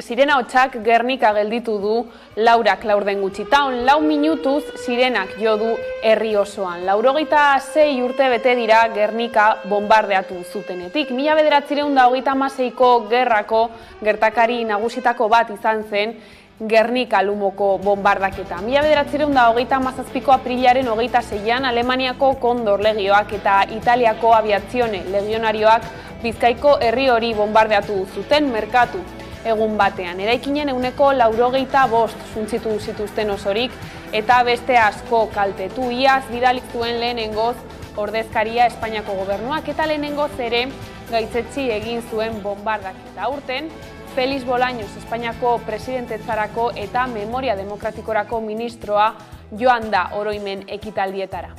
Sirena hotxak Gernika gelditu du laurak laurden gutxitaun, 4 minutuz sirenak jo du herri osoan. 86 urte bete dira Gernika bombardeatu zutenetik. 1936ko gerrako gertakari nagusitako bat izan zen Gernika lumoko bombardaketa. 1937ko aprilaren 26an Alemaniako Kondor legioak eta Italiako abiazione legionarioak Bizkaiko herri hori bombardeatu zuten merkatu egun batean. Eraikinen ehuneko 85 suntsitu zituzten osorik eta beste asko kaltetu. Iaz bidali zuen lehenengoz ordezkaria Espainiako gobernuak eta lehenengoz ere gaitzetsi egin zuen bombardaketa. Aurten Félix Bolaños Espainiako presidentetzarako eta Memoria Demokratikorako ministroa joan da oroimen ekitaldietara.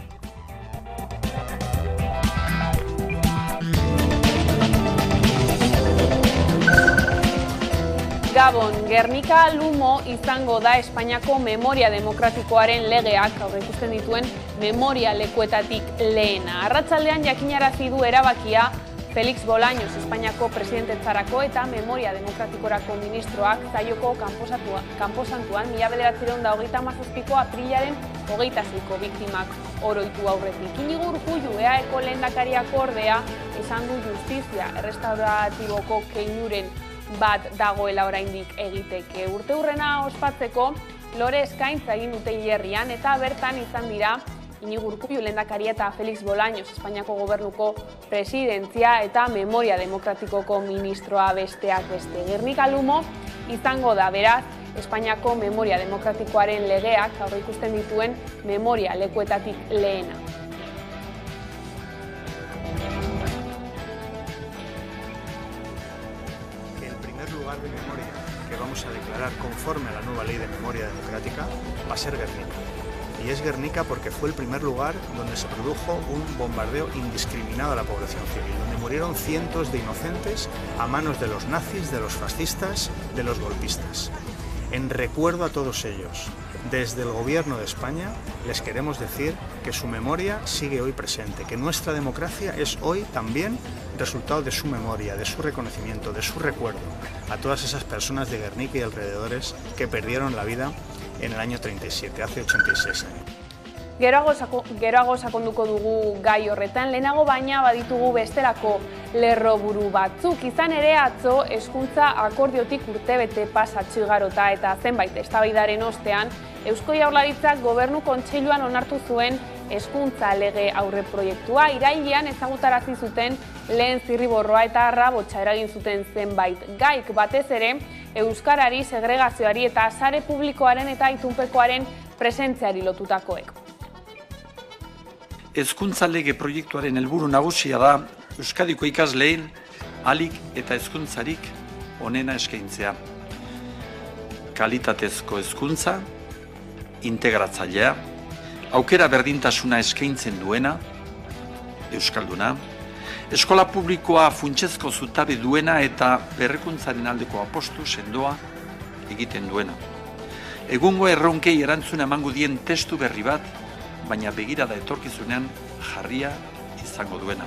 Gabon, Gernika lumo izango da Espainiako Memoria Demokratikoaren legeak aurreikusten dituen memoria lekuetatik lehena. Arratsaldean jakinarazi du erabakia Félix Bolaños Espainiako presidentetzarako eta Memoria Demokratikorako ministroak zaioko kanposantuan 1937ko aprilaren 26ko biktimak oroitu aurretik. Inigo Urkullu EAeko lehendakariak ordea esan du justizia errestauratiboko keinuren bat dagoela oraindik egiteke. Urteurrena ospatzeko lore eskaintza egin dute hilerrian eta bertan izan dira Inigo Urkullu lehendakaria eta Félix Bolaños Espainiako gobernuko presidentzia eta Memoria Demokratikoko ministroa besteak beste. Gernika lumo izango da beraz Espainiako Memoria Demokratikoaren legeak aurreikusten dituen memoria lekuetatik lehena. De memoria que vamos a declarar conforme a la nueva ley de memoria democrática va a ser Gernika. Y es Gernika porque fue el primer lugar donde se produjo un bombardeo indiscriminado a la población civil, donde murieron cientos de inocentes a manos de los nazis, de los fascistas, de los golpistas. En recuerdo a todos ellos, desde el Gobierno de España les queremos decir que su memoria sigue hoy presente, que nuestra democracia es hoy también resultado de su memoria, de su reconocimiento, de su recuerdo a todas esas personas de Gernika y alrededores que perdieron la vida en el año 37, hace 86 años. Geroago sakonduko dugu gai horretan, lehenago baina baditugu bestelako lerroburu batzuk. Izan ere atzo hezkuntza akordiotik urtebete pasatxo igarota eta zenbait eztabaidaren ostean, Eusko Jaurlaritzak Gobernu Kontseiluan onartu zuen hezkuntza lege aurreproiektua. Irailean ezagutarazi zuten lehen zirriborroa eta arrabotsa eragin zuten zenbait gaik, batez ere euskarari, segregazioari eta sare publikoaren eta itunpekoaren presentziari lotutakoek. Hezkuntza lege proiektuaren helburu nagusia da Euskadiko ikasleen ahalik eta hezkuntzarik onena eskaintzea. Kalitatezko hezkuntza, integratzailea, aukera berdintasuna eskaintzen duena, euskalduna, eskola publikoa funtsezko zutabe duena eta berrikuntzaren aldeko apostu sendoa egiten duena. Egungo erronkei erantzuna emango dien testu berri bat, baina begirada etorkizunean jarria izango duena.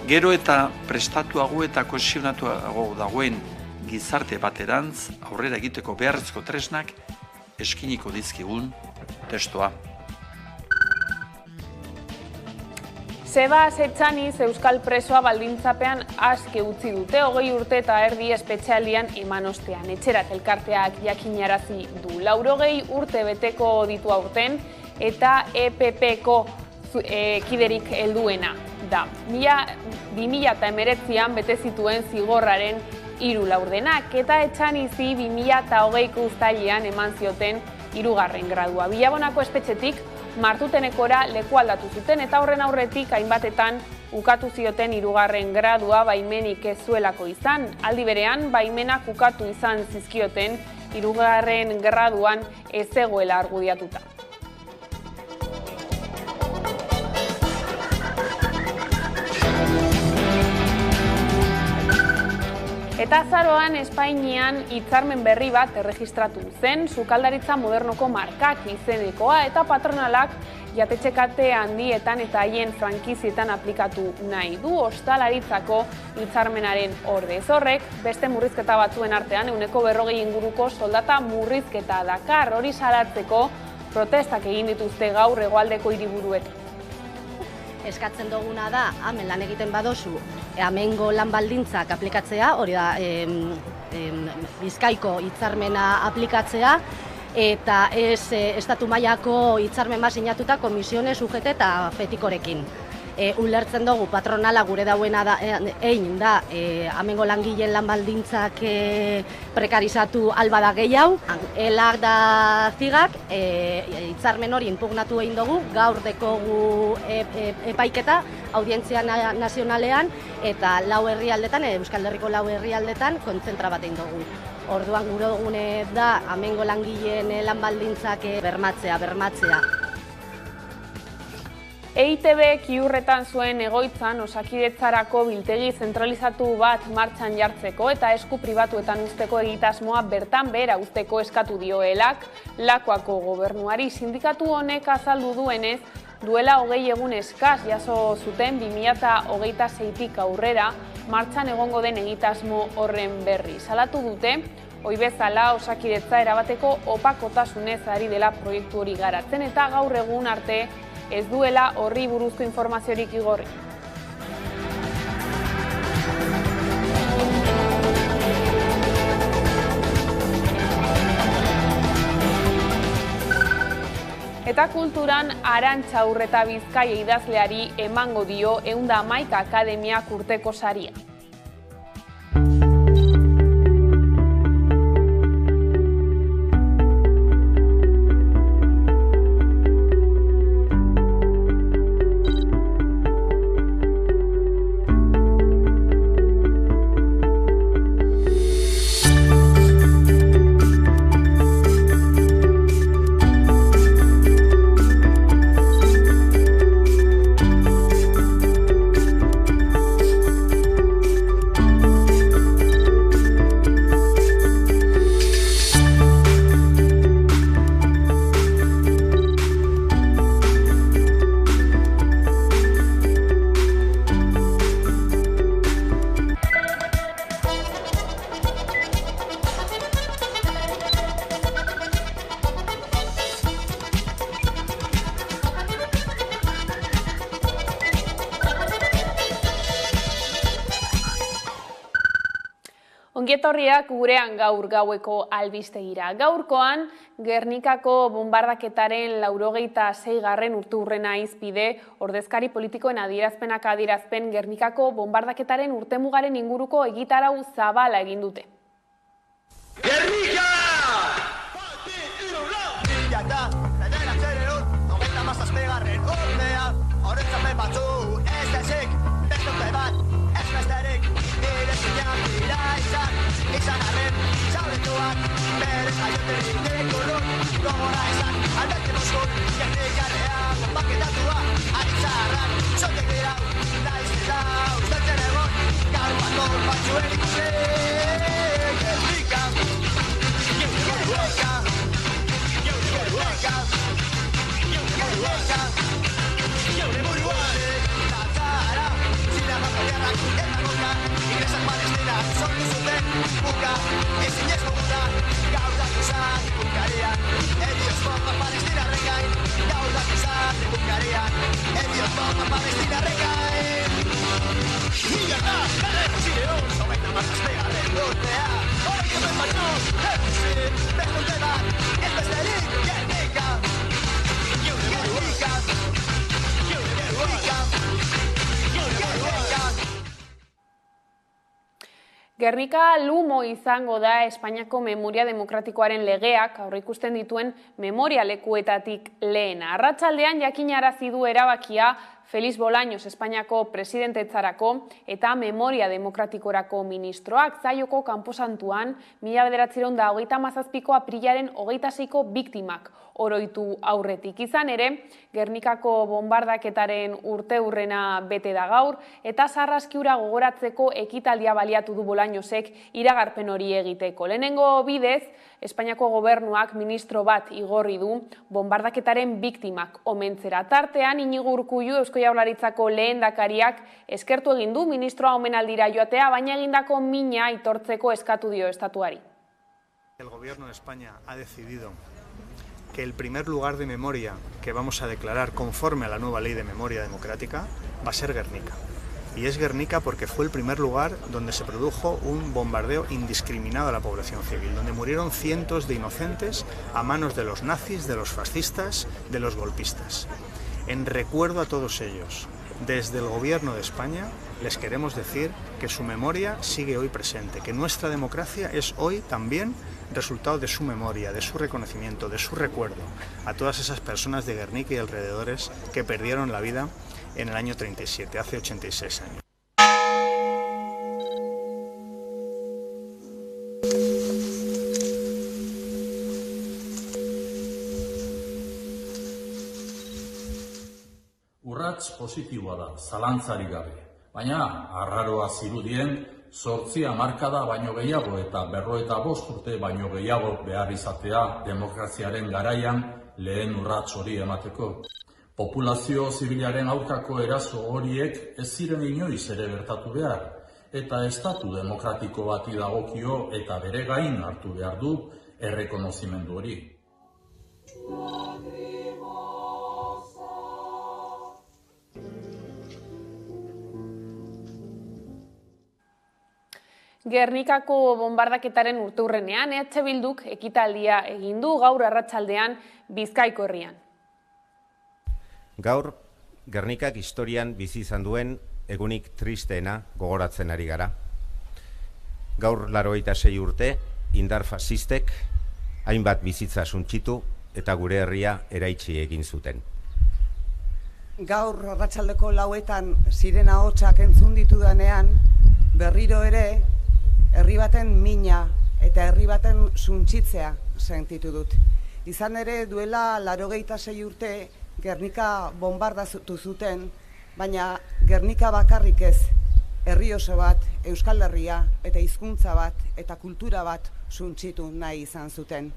Gero eta prestatuago eta kohesionatuago dagoen gizarte baterantz aurrera egiteko beharrezko tresnak eskiniko dizkigun testua. Sebas Etxaniz euskal presoa baldintzapean aske utzi dute 20 urte eta erdi espetxealdian eman ostean. Etxerat elkarteak jakinarazi du. 80 urte beteko ditu aurten eta EPPko kiderik helduena da. 2019an bete zituen zigorraren 3 laurdenak eta Etxanizi 2020ko uztailean eman zioten 3. gradua. Bilabonako espetxetik Martutenekora leku aldatu zuten eta horren aurretik hainbatetan ukatu zioten 3. gradua baimenik ez zuelako izan. Aldi berean baimenak ukatu izan zizkioten 3. graduan ez zegoela argudiatuta. Eta azaroan Espainian hitzarmen berri bat erregistratu zen, sukaldaritza modernoko markak izenekoa eta patronalak jatetxe kate handietan eta haien frankizietan aplikatu nahi du ostalaritzako hitzarmenaren ordez. Horrek, beste murrizketa batzuen artean 40% inguruko soldata murrizketa dakar, hori salatzeko protestak egin dituzte gaur hegoaldeko hiriburuetan. Eskatzen duguna da, hemen lan egiten badozu, hemengo lan baldintzak aplikatzea, hori da Bizkaiko hitzarmena aplikatzea, eta ez estatu mailako hitzarmen bat sinatuta komisione sujete eta fetikorekin. Ulertzen dugu patronala gure dauena egin da hemengo langileen lan baldintzak prekarizatu alba da gehiago. Elak da zigak hitzarmen hori inpugnatu egin dugu, gaur dekogu epaiketa audientzia nazionalean eta 4 herrialdetan, Euskal Herriko 4 herrialdetan kontzentra bat egin dugu. Orduan gure dugune da hemengo langileen lan baldintzak bermatzea. EITB Kiurretan zuen egoitzan Osakidetzarako biltegi zentralizatu bat martxan jartzeko eta esku pribatuetan uzteko egitasmoa bertan behera uzteko eskatu dioelak Lakuako gobernuari. Sindikatu honek azaldu duenez, duela 20 egun eskas jaso zuten 2026tik aurrera martxan egongo den egitasmo horren berri. Salatu dute, ohi bezala Osakidetza erabateko opakotasunez ari dela proiektu hori garatzen eta gaur egun arte ez duela horri buruzko informaziorik igorri. Eta kulturan Arantxa Urreta Bizkaia idazleari emango dio 111 akademiak urteko saria. Ongietorriak gurean gaur gaueko albistegira. Gaurkoan, Gernikako bombardaketaren 86. urteurrena izpide, ordezkari politikoen adierazpen Gernikako bombardaketaren urtemugaren inguruko egitarau zabala egin dute. Gernika! Izan arren, txauretuak, berez jaioterik dekorrun, gogora esan, aldarte moskun, Gernikarrea, bombaketatua, aritzarrak, sotek dira, daizela, usteltzen egon, gaur bator batzuen ikusi, Gernika, Gernika, Gernika, Gernika, geure buruak, tatzara, zinagako jarrak, eta goka, ingresak Palestina, sortu zuten, buka, ezin ez gogura, gaur dakizan, bunkarian, Dios bomba Palestina regain, gaur dakizan, bunkarian, Dios bomba Palestina regain. Mila da, berreko zireun, sobeita mazazpegarren urtea, hori hemen baino, eguzin, behunte bat, ez besterik, Gernika, Gernika, Gernika, Gernika. Gernika lumo izango da Espainiako Memoria Demokratikoaren legeak aurreikusten dituen memoria lekuetatik lehena. Arratsaldean jakinarazi du erabakia Feliz Bolaños Espainiako presidentetzarako eta Memoria Demokratikorako ministroak zaioko kanposantuan 1937ko aprilaren 26ko biktimak oroitu aurretik. Izan ere, Gernikako bombardaketaren urteurrena bete da gaur eta sarraskiura gogoratzeko ekitaldia baliatu du Bolañosek iragarpen hori egiteko. Lehenengo bidez, Espainiako gobernuak ministro bat igorri du bombardaketaren biktimak omentzera. Tartean, Iñigo Urkullu Eusko Jaurlaritzako lehendakariak eskertu egin du ministroa omenaldira joatea, baina egindako mina aitortzeko eskatu dio estatuari. El Gobierno de España ha decidido que el primer lugar de memoria que vamos a declarar conforme a la nueva ley de memoria democrática va a ser Gernika. Y es Gernika porque fue el primer lugar donde se produjo un bombardeo indiscriminado a la población civil, donde murieron cientos de inocentes a manos de los nazis, de los fascistas, de los golpistas. En recuerdo a todos ellos, desde el Gobierno de España les queremos decir que su memoria sigue hoy presente, que nuestra democracia es hoy también resultado de su memoria, de su reconocimiento, de su recuerdo a todas esas personas de Gernika y alrededores que perdieron la vida en el año 37, hace 86 años. Urrats positiboa da, zalantzarik gabe. Baina, arraroa zirudien, 8 hamarkada baino gehiago eta 55 urte baino gehiago behar izatea demokraziaren garaian lehen urrats hori emateko. Populazio zibilaren aurkako eraso horiek ez ziren inoiz ere gertatu behar, eta estatu demokratiko bati dagokio eta bere gain hartu behar du errekonozimendu hori. Gernikako bombardaketaren urteurrenean, EH Bilduk ekitaldia egin du gaur arratsaldean Bizkaiko herrian. Gaur, Gernikak historian bizi izan duen egunik tristeena gogoratzen ari gara. Gaur 86 urte, indar fasistek hainbat bizitza suntsitu eta gure herria eraitsi egin zuten. Gaur arratsaldeko 4etan sirena hotsak entzun ditudanean, berriro ere herri baten mina eta herri baten suntsitzea sentitu dut. Izan ere duela 86 urte Gernika bombardatu zuten, baina Gernika bakarrik ez, herri oso bat, Euskal Herria eta hizkuntza bat eta kultura bat suntsitu nahi izan zuten.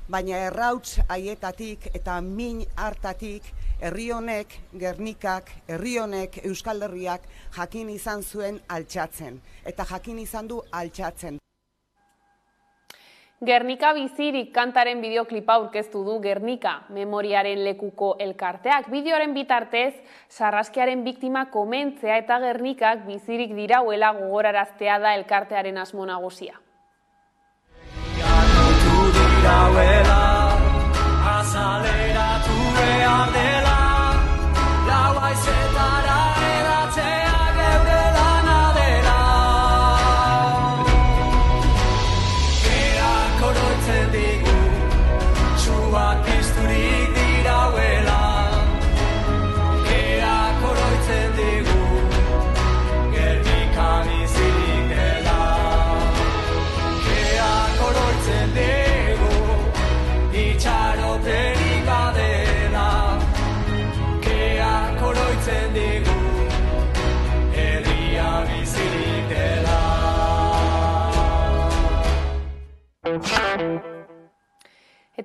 Baina errauts haietatik eta min hartatik herri honek, Gernikak, herri honek, Euskal Herriak jakin izan zuen altxatzen, eta jakin izan du altxatzen. Gernika bizirik kantaren bideoklipa aurkeztu du Gernika memoriaren lekuko elkarteak. Bideoaren bitartez, sarraskiaren biktima komentzea eta Gernikak bizirik dirauela gogoraraztea da elkartearen asmo nagusia.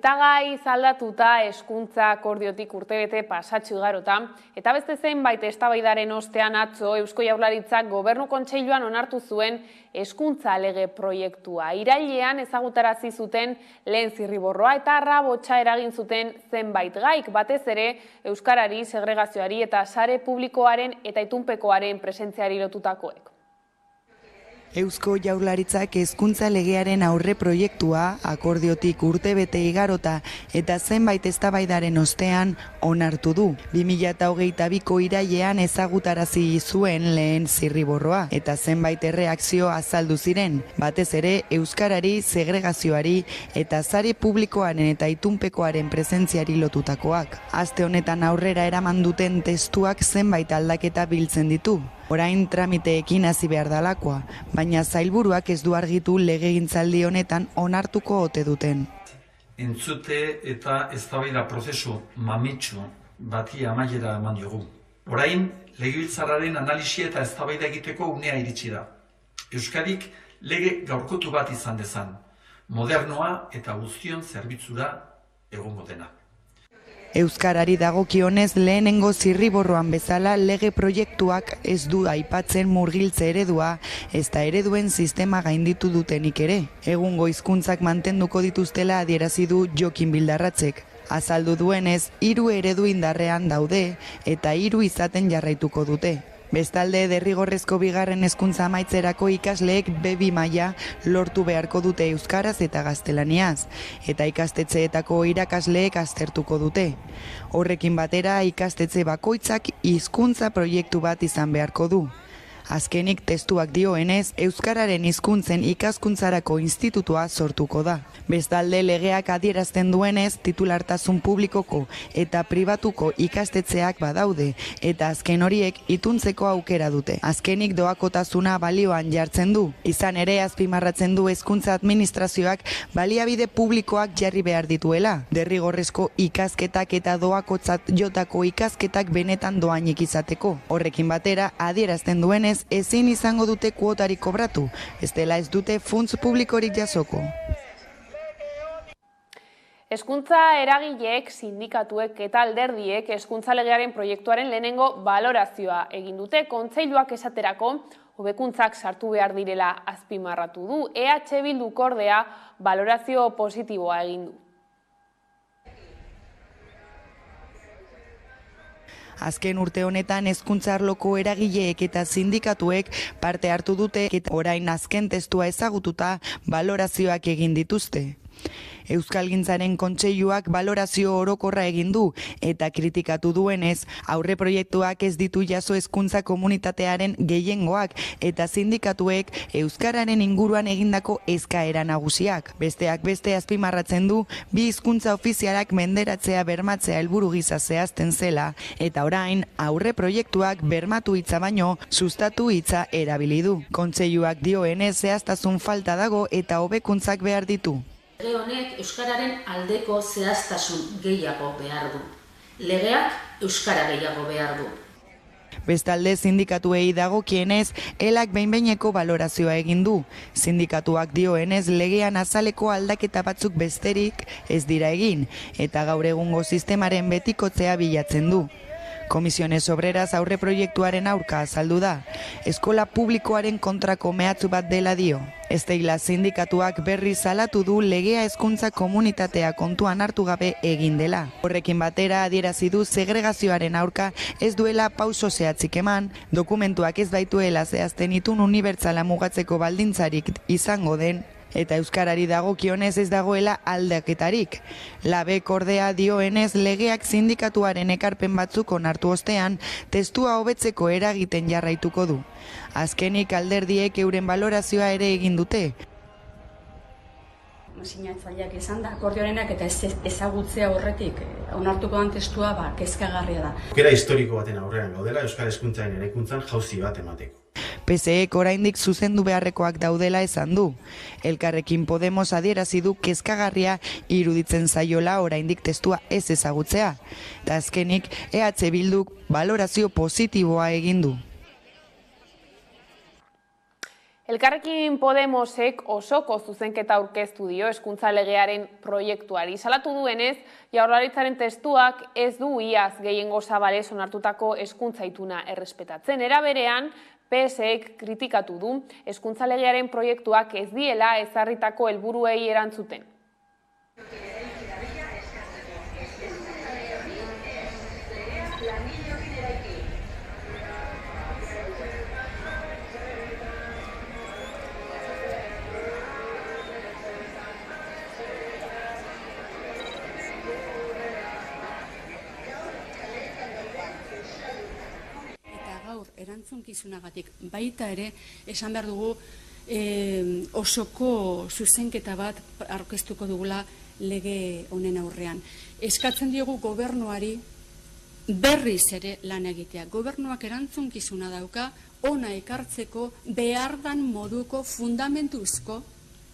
Eta gai zaldatuta hezkuntza akordiotik urtebete pasatxu igarota, eta beste zenbait eztabaidaren ostean atzo Eusko Jaurlaritzak Gobernu Kontseiluan onartu zuen hezkuntza lege proiektua. Irailean ezagutarazi zuten lehen zirriborroa eta arrabotsa eragin zuten zenbait gaik, batez ere euskarari, segregazioari eta sare publikoaren eta itunpekoaren presentziari lotutakoek. Eusko Jaurlaritzak hezkuntza legearen aurre proiektua akordiotik urtebete igarota eta zenbait eztabaidaren ostean onartu du. 2022ko irailean ezagutarazi zuen lehen zirriborroa eta zenbait erreakzio azaldu ziren, batez ere euskarari, segregazioari eta sare publikoaren eta itunpekoaren presentziari lotutakoak. Aste honetan aurrera eraman duten testuak zenbait aldaketa biltzen ditu. Orain tramiteekin hasi behar dalakoa, baina sailburuak ez du argitu legegintzaldi honetan onartuko ote duten. Entzute eta eztabaida prozesu mamitsu bati amaiera eman diogu. Orain, legebiltzarraren analisia eta eztabaida egiteko unea iritsi da. Euskadik lege gaurkotu bat izan dezan, modernoa eta guztion zerbitzura egongo dena. Euskarari dagokionez lehenengo zirriborroan bezala lege proiektuak ez du aipatzen murgiltze eredua, ezta ereduen sistema gainditu dutenik ere. Egungo hizkuntzak mantenduko dituztela adierazi du Jokin Bildarratzek. Azaldu duenez, 3 eredu indarrean daude eta 3 izaten jarraituko dute. Bestalde, derrigorrezko bigarren hezkuntza amaitzerako ikasleek B2 maila lortu beharko dute euskaraz eta gaztelaniaz, eta ikastetxeetako irakasleek aztertuko dute. Horrekin batera, ikastetxe bakoitzak hizkuntza proiektu bat izan beharko du. Azkenik testuak dioenez, euskararen hizkuntzen ikaskuntzarako institutua sortuko da. Bestalde, legeak adierazten duenez, titulartasun publikoko eta pribatuko ikastetxeak badaude, eta azken horiek ituntzeko aukera dute. Azkenik doakotasuna balioan jartzen du. Izan ere, azpimarratzen du hezkuntza administrazioak baliabide publikoak jarri behar dituela. Derrigorrezko ikasketak eta doakotzat jotako ikasketak benetan doainik izateko. Horrekin batera, adierazten duenez, ezin izango dute kuotarik kobratu, bestela ez dute funts publikorik jasoko. Hezkuntza eragileek, sindikatuek eta alderdiek hezkuntza legearen proiektuaren lehenengo balorazioa egin dute. Kontseiluak esaterako hobekuntzak sartu behar direla azpimarratu du. EH Bilduk ordea balorazio positiboa egin du. Azken urte honetan hezkuntza arloko eragileek eta sindikatuek parte hartu dute eta orain azken testua ezagututa balorazioak egin dituzte. Euskalgintzaren Kontseiluak balorazio orokorra egin du eta kritikatu duenez, aurre proiektuak ez ditu jaso hezkuntza komunitatearen gehiengoak eta sindikatuek euskararen inguruan egindako eskaera nagusiak. Besteak beste azpimarratzen du, 2 hizkuntza ofizialak menderatzea bermatzea helburu gisa zehazten zela eta orain aurre proiektuak bermatu hitza baino sustatu hitza erabili du. Kontseiluak dioenez zehaztasun falta dago eta hobekuntzak behar ditu. Lege honek euskararen aldeko zehaztasun gehiago behar du. Legeak euskara gehiago behar du. Bestalde, sindikatuei dagokienez, elak behin-behineko balorazioa egin du. Sindikatuak dioenez legean azaleko aldaketa batzuk besterik ez dira egin, eta gaur egungo sistemaren betikotzea bilatzen du. Komisiones Obreras aurre proiektuaren aurka azaldu da. Eskola publikoaren kontrako mehatxu bat dela dio. Esteila sindikatuak berri salatu du legea hezkuntza komunitatea kontuan hartu gabe egin dela. Horrekin batera adierazi du segregazioaren aurka ez duela pauso zehatzik eman, dokumentuak ez baituela zehazten itun unibertsala mugatzeko baldintzarik izango den, eta euskarari dagokionez ez dagoela aldaketarik. Labek ordea dioenez legeak sindikatuaren ekarpen batzuk onartu ostean, testua hobetzeko eragiten jarraituko du. Azkenik alderdiek euren balorazioa ere egin dute. Sinatzaileak izan da, akordioarenak eta ezagutzea horretik onartuko den testua kezkagarria da. Aukera historiko baten aurrean gaudela euskal hezkuntzaren eraikuntzan jauzi bat emateko. PSEek oraindik zuzendu beharrekoak daudela esan du. Elkarrekin Podemos adierazi du kezkagarria iruditzen zaiola oraindik testua ez ezagutzea. Eta azkenik EH Bilduk balorazio positiboa egin du. Elkarrekin Podemosek osoko zuzenketa aurkeztu dio hezkuntza legearen proiektuari. Salatu duenez, Jaurlaritzaren testuak ez du iaz gehiengo zabalez onartutako hezkuntza ituna errespetatzen. Era berean, PSek kritikatu du hezkuntza legearen proiektuak ez diela ezarritako helburuei erantzuten. erantzukizunagatik. Baita ere, esan behar dugu, osoko zuzenketa bat aurkeztuko dugula lege honen aurrean. Eskatzen diogu gobernuari berriz ere lan egitea. Gobernuak erantzukizuna dauka ona ekartzeko behardan moduko fundamentuzko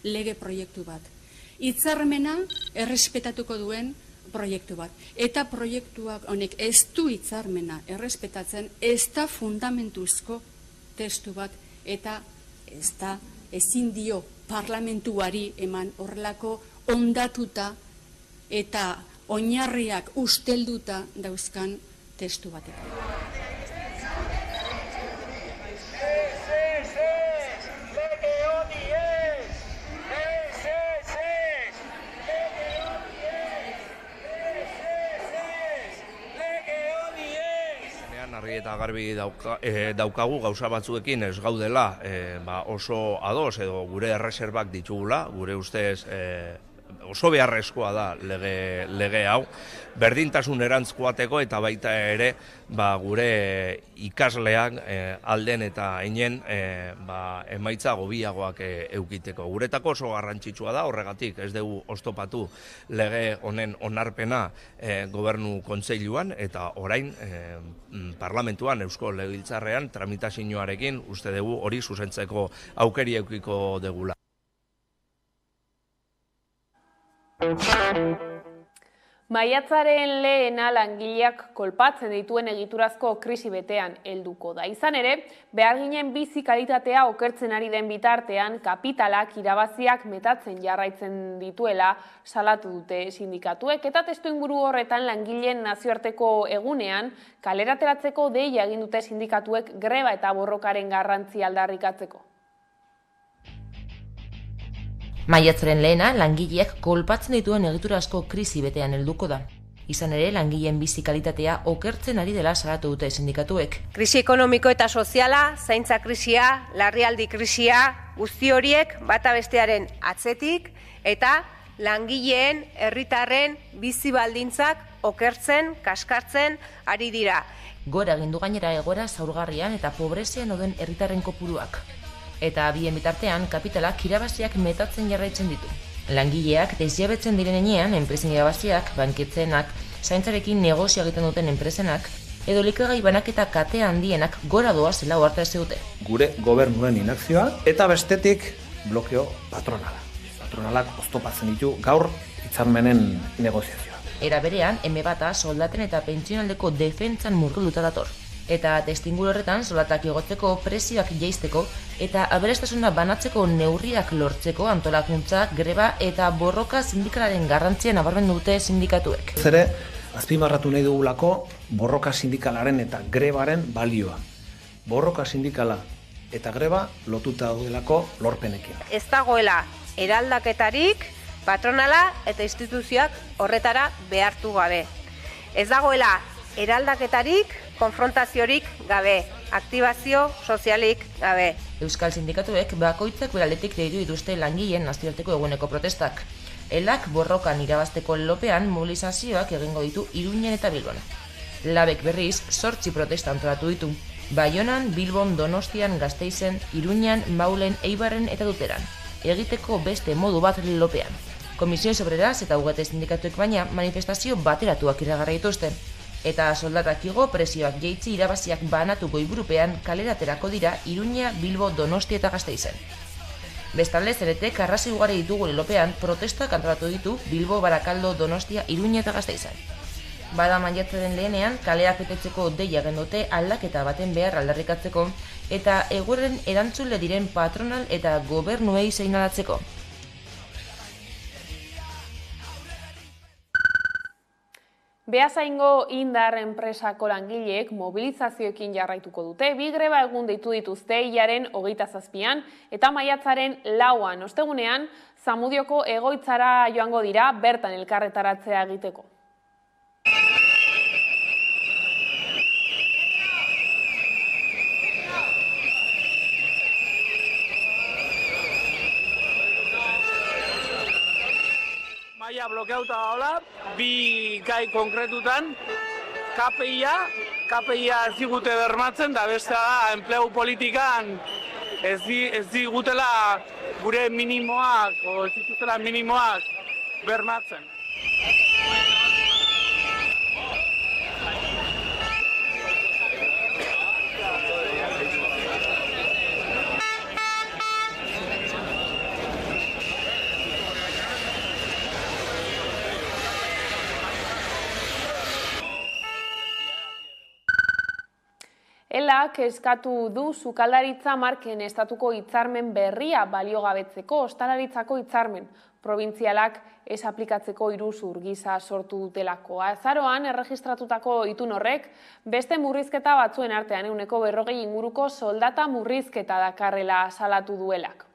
lege proiektu bat. Hitzarmena errespetatuko duen proiektu bat. Eta proiektuak honek ez du hitzarmena errespetatzen, ez da fundamentuzko testu bat eta ez da ezin dio parlamentuari eman horrelako ondatuta eta oinarriak ustelduta dauzkan testu batetan. Argi eta garbi daukagu gauza batzuekin ez gaudela oso ados edo gure erreserbak ditugula, gure ustez oso beharrezkoa da lege hau, berdintasunerantz joateko eta baita ere gure ikasleak alden eta einen emaitza gobiagoak eukiteko. Guretako oso garrantzitsua da, horregatik ez dugu oztopatu lege honen onarpena gobernu kontseiluan eta orain parlamentuan Eusko Legebiltzarrean tramitazioarekin uste dugu hori zuzentzeko aukeri eukiko degula. Maiatzaren lehena langileak kolpatzen dituen egiturazko krisi betean helduko da. Izan ere, beharginen bizi kalitatea okertzen ari den bitartean, kapitalak irabaziak metatzen jarraitzen dituela salatu dute sindikatuek, eta testuinguru horretan langileen nazioarteko egunean kalerateratzeko deia egin dute sindikatuek greba eta borrokaren garrantzia aldarrikatzeko. Maiatzaren lehena, langileak kolpatzen dituen egiturazko krisi betean helduko da. Izan ere, langileen bizi kalitatea okertzen ari dela salatu dute sindikatuek. Krisi ekonomiko eta soziala, zaintza krisia, larrialdi krisia, guzti horiek bata bestearen atzetik eta langileen, herritarren bizi baldintzak okertzen, kaskartzen ari dira. Gora egin du gainera egoera zaurgarrian eta pobrezian dauden herritarren kopuruak. Eta bien bitartean, kapitalak irabaziak metatzen jarraitzen ditu. Langileak desjabetzen direnean, enpresen irabaziak, banketzenak, zaintzarekin negozio egiten duten enpresenak, edo likagai banaketa kate handienak gora doazela oharta ez dute. Gure gobernuen inakzioa eta bestetik blokeo patronala. Patronalak oztopatzen ditu gaur hitzarmenen negoziazioa. Era berean, M-bata soldaten eta pentsionaldeko defentsan murgilduta dator. Eta testuinguru horretan soldatak igotzeko, prezioak jaisteko eta aberastasuna banatzeko neurriak lortzeko antolakuntza, greba eta borroka sindikalaren garrantzia nabarmendu dute sindikatuek. Ere, azpimarratu nahi dugulako borroka sindikalaren eta grebaren balioa. Borroka sindikala eta greba lotuta daudelako lorpenekin. Ez dagoela eraldaketarik, patronala eta instituzioak horretara behartu gabe. Ez dagoela eraldaketarik, konfrontaziorik gabe, aktibazio sozialik gabe. Euskal sindikatuek bakoitzak beraletik deitu dituzte langileen nazioarteko eguneko protestak. Elak borrokan irabazteko lopean mobilizazioak egingo ditu Iruñan eta Bilbon. Labek berriz 8 protesta antolatu ditu. Baionan, Bilbon, Donostian, Gasteizen, Iruñan, Maulen, Eibarren eta Duteran. Egiteko beste modu bat lopean. Komisiones Obreras eta UGT sindikatuek baina manifestazio bateratuak iragarri dituzte. Eta soldatak igo, prezioak jaitsi irabaziak banatu goiburupean kaleraterako dira Iruña, Bilbo, Donosti eta Gasteizen. Bestalde, zeretek arrazi ugari ditugu lelopean protestak antolatu ditu Bilbo, Barakaldo, Donostia, Iruña eta Gasteizen. Bada maiatzaren lehenean, kaleak betetzeko deia gendote aldaketa baten behar aldarrikatzeko eta egoeren erantzule diren patronal eta gobernuei seinalatzeko. Beasaingo Indar enpresako langileek mobilizazioekin jarraituko dute. 2 greba egun deitu dituzte hilaren 27an eta maiatzaren 4an. Ostegunean, Zamudioko egoitzara joango dira bertan elkarretaratzea egiteko. Blokeauta daola, 2 gai konkretutan, KPIa KPIa ez digute bermatzen, da bestea da, enplegu politikan ez digutela gure minimoak, o ez dituztela minimoak bermatzen. Elak eskatu du sukaldaritza marken estatuko hitzarmen berria baliogabetzeko, ostalaritzako hitzarmen probintzialak ez aplikatzeko iruzur gisa sortu dutelako. Azaroan erregistratutako itun horrek beste murrizketa batzuen artean 40 inguruko soldata murrizketa dakarrela salatu duelak.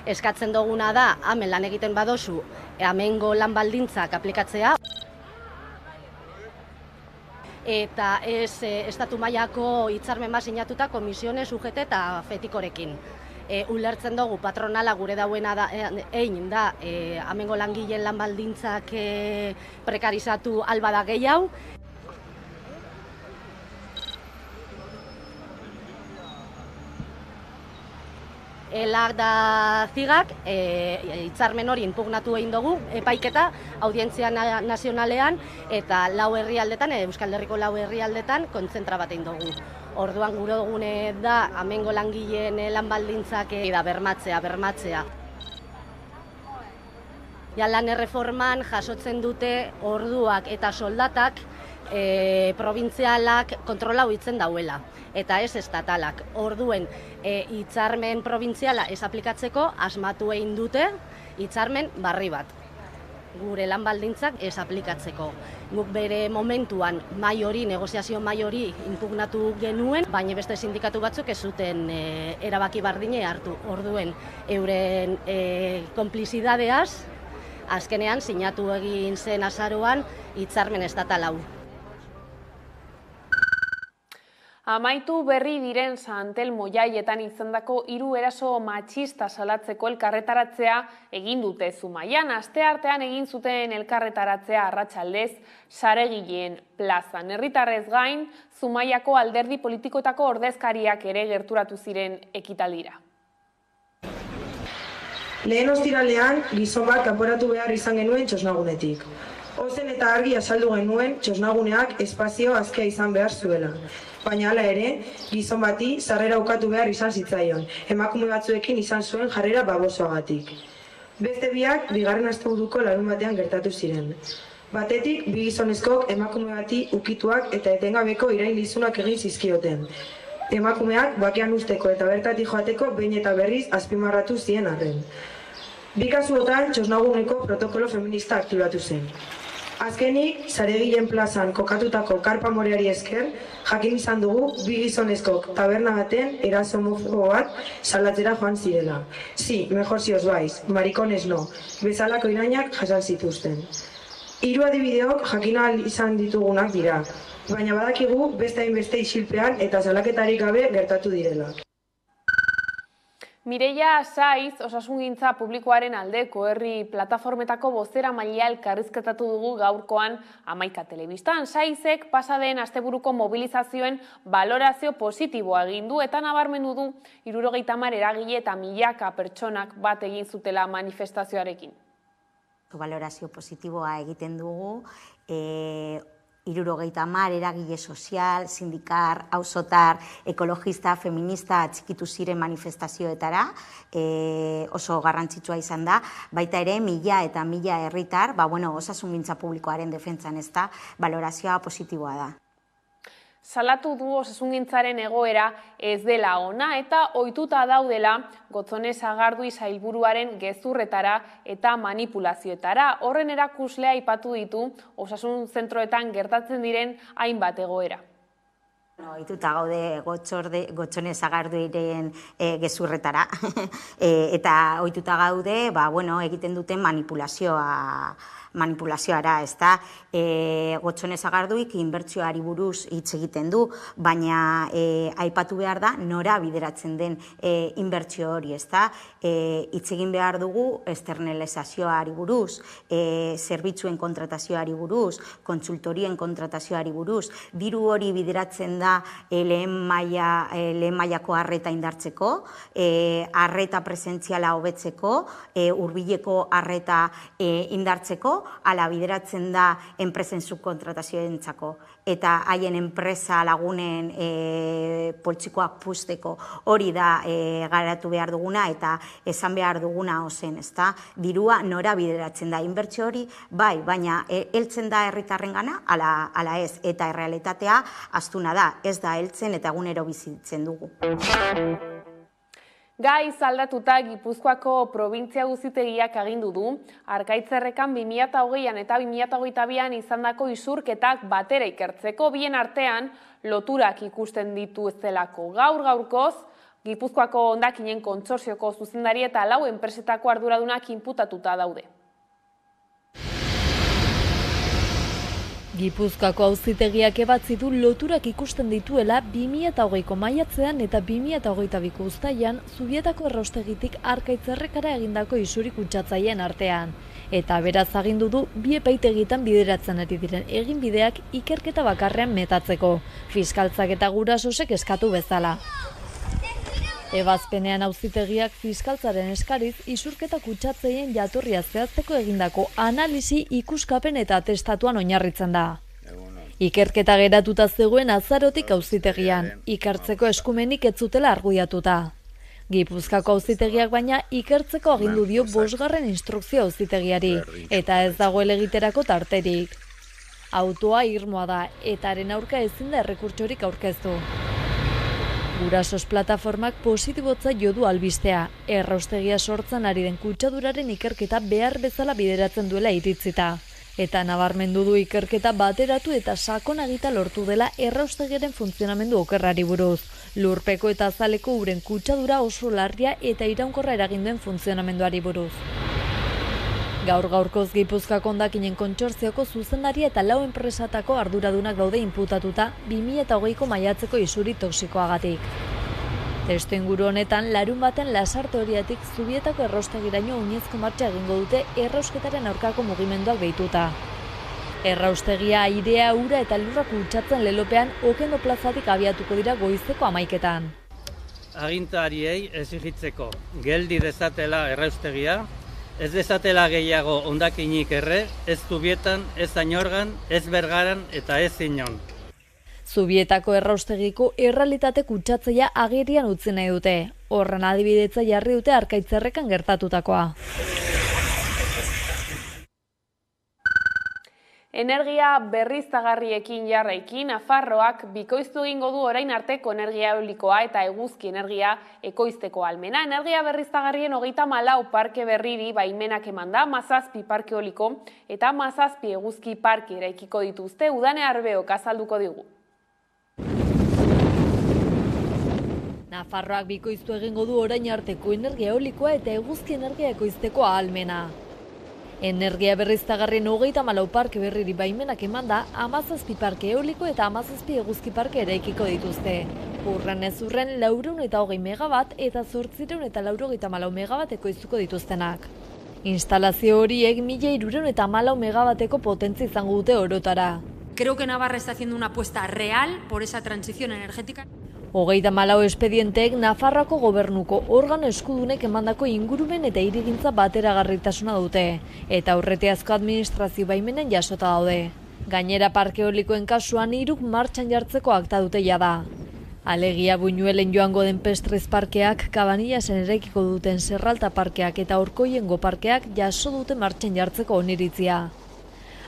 Eskatzen duguna da, hemen lan egiten badozu, hemengo lan baldintzak aplikatzea. Eta ez estatu mailako hitzarmen bat sinatuta komisiones UGT eta FETIKorekin. Ulertzen dugu patronala gure dauena da, hemengo langileen lan baldintzak prekarizatu alba da gehiago. Elak da zigak, hitzarmen hori inpugnatu egin dugu, epaiketa, audientzia nazionalean eta 4 herrialdetan, Euskal Herriko 4 herrialdetan, kontzentra bat egin dugu. Orduan gure dugune da, hemengo langileen lan baldintzak bermatzea. Lan erreforman jasotzen dute orduak eta soldatak probintzialak kontrolau itzen dauela, eta ez estatalak. Orduen, hitzarmen probintziala ez aplikatzeko asmatu egin dute hitzarmen barri bat. Gure lan baldintzak ez aplikatzeko. Guk bere momentuan negoziazio mai hori inpugnatu genuen, baina beste sindikatu batzuk ez zuten erabaki bardine hartu. Orduen, euren konplizidadeaz, azkenean sinatu egin zen azaroan hitzarmen estatal hau. Amaitu berri diren San Telmo jaietan izandako 3 eraso matxista salatzeko elkarretaratzea egin dute Zumaian. Asteartean egin zuten elkarretaratzea arratsaldez Saregileen plazan. Herritarrez gain, Zumaiako alderdi politikoetako ordezkariak ere gerturatu ziren ekitaldira. Lehen ostiralean, gizon bat kanporatu behar izan genuen txosnagunetik. Ozen eta argi azaldu genuen txosnaguneak espazio azkea izan behar zuela. Baina hala ere, gizon bati sarrera ukatu behar izan zitzaion, emakume batzuekin izan zuen jarrera babosoagatik. Beste biak, bigarren asteburuko larun batean gertatu ziren. Batetik, 2 gizonezkok emakume bati ukituak eta etengabeko irainlizunak egin zizkioten. Emakumeak bakean usteko eta bertatik joateko behin eta berriz azpimarratu zien arren. 2 kasuotan txosnaguneko protokolo feminista aktibatu zen. Azkenik, Saregileen plazan kokatutako karpa moreari esker, jakin izan dugu 2 gizonezkok taberna baten eraso homofobo bat salatzera joan zirela. Si, mejor si os vais, maricones no, bezalako irainak jasan zituzten. 3 adibideok jakin ahal izan ditugunak dira, baina badakigu beste hainbeste isilpean eta salaketarik gabe gertatu direla. Mireia Saiz, osasungintza publikoaren aldeko herri plataformetako bozeramailea elkarrizketatu dugu gaurkoan Hamaika Telebistan. Saizek pasaden asteburuko mobilizazioen balorazio positiboa egin du eta nabarmendu du 70 eragile eta milaka pertsonak bat egin zutela manifestazioarekin. Balorazio positiboa egiten dugu, 70 eragile sozial, sindikar, auzotar, ekologista, feminista atxikitu ziren manifestazioetara, oso garrantzitsua izan da, baita ere 1000 eta 1000 herritar, osasungintza publikoaren defentsan ez da, balorazioa positiboa da. Salatu du osasungintzaren egoera ez dela ona eta ohituta daudela Gotzone Sagardui sailburuaren gezurretara eta manipulazioetara. Horren erakuslea aipatu ditu osasun zentroetan gertatzen diren hainbat egoera. Ohituta gaude Gotxone Sagarduiren gezurretara eta ohituta gaude, egiten duten manipulazioara, ezta? Gotxone Sagarduik inbertsioari buruz hitz egiten du, baina aipatu behar da nora bideratzen den inbertsio hori, ezta? Hitz egin behar dugu externalizazioari buruz, zerbitzuen kontratazioari buruz, kontsultorien kontratazioari buruz, diru hori bideratzen da lehen mailako arreta indartzeko, arreta presentziala hobetzeko, hurbileko arreta indartzeko, ala bideratzen da enpresen subkontratazioentzako eta haien enpresa lagunen poltsikoak puzteko hori da garatu behar duguna eta esan behar duguna ozen, ezta? Dirua nora bideratzen da inbertsio hori, bai, baina heltzen da herritarrengana ala ez, eta errealitatea astuna da, ez da heltzen eta egunero bizitzen dugu. Gaiz aldatuta Gipuzkoako probintzia auzitegiak agindu du, Arkaitzerrekan 2020an eta 2022an izandako isurketak batera ikertzeko, bien artean loturak ikusten dituztelako. Gaurkoz, Gipuzkoako hondakinen kontsorzioko zuzendari eta 4 enpresetako arduradunak inputatuta daude. Gipuzkoako auzitegiak ebatzi du loturak ikusten dituela 2020ko maiatzean eta 2022ko uztailean Zubietako erraustegitik Arkaitzerrekara egindako isurik kutsatzaileen artean. Eta beraz agindu du 2 epaitegitan bideratzen ari diren eginbideak ikerketa bakarrean metatzeko, fiskaltzak eta gurasosek eskatu bezala. Ebazpenean auzitegiak fiskaltzaren eskariz isurketa kutsatzeien jatorria zehazteko egindako analisi, ikuskapen eta atestatuan oinarritzen da. Ikerketa geratuta zegoen azarotik auzitegian, ikertzeko eskumenik ez zutela argudiatuta. Gipuzkoako auzitegiak baina ikertzeko agindu dio 5. instrukzio auzitegiari, eta ez dagoela egiterako tarterik. Autoa irmoa da, eta haren aurka ezin da errekurtsorik aurkeztu. Gurasos plataformak positibotza jo du albistea, erraustegia sortzen ari den kutsaduraren ikerketa behar bezala bideratzen duela iritzita. Eta nabarmendu du ikerketa bateratu eta sakonagita lortu dela erraustegiaren funtzionamendu okerrari buruz. Lurpeko eta azaleko uren kutsadura oso larria eta iraunkorra eraginduen funtzionamenduari buruz. Gaurkoz Gipuzkoako hondakinen kontsortzioko zuzendaria eta 4 enpresatako arduradunak daude inputatuta 2020ko maiatzeko isuri toxikoagatik. Testu inguru honetan, larunbatean Lasarte horiatik Zubietako erraustegiraino oinezko martxa egingo dute errausketaren aurkako mugimenduak behituta. Erraustegia airea, ura eta lurra kutsatzen lelopean Okendo plazatik abiatuko dira goizeko 11etan. Agintariei exigitzeko geldi dezatela erraustegia, ez dezatela gehiago hondakinik erre, ez Zubietan, ez Añorgan, ez Bergaran eta ez Inon. Zubietako erraustegiko errealitate kutsatzailea agerian utzi nahi dute. Horren adibidetza jarri dute Arkaitzerrekan gertatutakoa. Energia berriztagarriekin jarraikin, Nafarroak bikoiztu egingo du orain arteko energia eolikoa eta eguzki energia ekoizteko ahalmena. Energia berriztagarrien 34 parke berriri baimenak emanda, 17 parke eoliko eta 17 eguzki parke eraikiko dituzte. Udane Arbeok azalduko digu. Nafarroak bikoiztu egingo du orain arteko energia eolikoa eta eguzki energia ekoizteko ahalmena. Energia berriztagarrien 34 parke berriri baimenak emanda, 17 parke eoliko eta 17 eguzki parke eraikiko dituzte. Urren ez urren 420 megabat eta 894 megabat ekoiztuko dituztenak. Instalazio horiek 1314 megabateko potentzia izango dute orotara. Creo que Navarra está haciendo una apuesta real por esa transición energética. 34 espedienteek Nafarroako gobernuko organo eskudunek emandako ingurumen eta hirigintza bateragarritasuna dute, eta aurretiazko administrazio baimenen jasota daude. Gainera parke eolikoen kasuan 3 martxan jartzeko akta dute jada. Alegia Buñuelen joango den Pestrez parkeak, Kabanillasen eraikiko duten Serralta parkeak eta Orkoiengo parkeak jaso dute martxan jartzeko oniritzia.